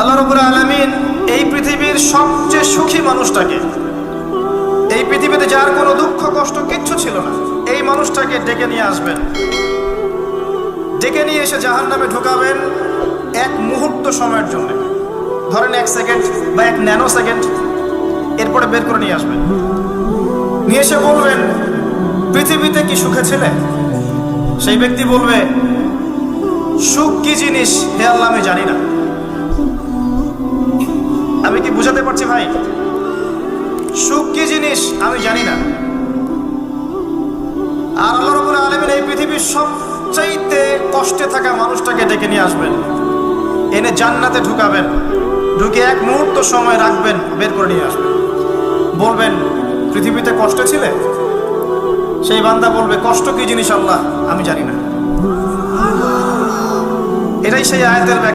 আল্লাহ রাব্বুল আলামিন এই পৃথিবীর সবচেয়ে সুখী মানুষটাকে, এই পৃথিবীতে যার কোনো দুঃখ কষ্ট কিচ্ছু ছিল না, এই মানুষটাকে ডেকে নিয়ে আসবেন। ডেকে নিয়ে এসে জাহান্নামে ঢোকাবেন এক মুহূর্ত সময়ের জন্য, ধরেন 1 সেকেন্ড বা 1 ন্যানো সেকেন্ড। এরপরে বের করে নিয়ে আসবেন, নিয়ে এসে বলবেন, পৃথিবীতে কি সুখে ছিলে? সেই ব্যক্তি বলবে, সুখ কি জিনিস হে আল্লাহ আমি জানি না। আমি কি বুঝাতে পারছি ভাই? সুখ কি জিনিস আমি জানি না। আর আল্লাহ রাব্বুল আলামিন এই পৃথিবীর সবচাইতে কষ্টে থাকা মানুষটাকে ডেকে নিয়ে আসবেন, এনে জান্নাতে ঢুকাবেন, ঢুকে 1 মুহূর্ত সময় রাখবেন, বের করে নিয়ে আসবেন। বলবেন, পৃথিবীতে কষ্টে ছিলে? সেই বান্দা বলবে, কষ্ট কি জিনিস আল্লাহ আমি জানি না। এটাই সেই আয়াতের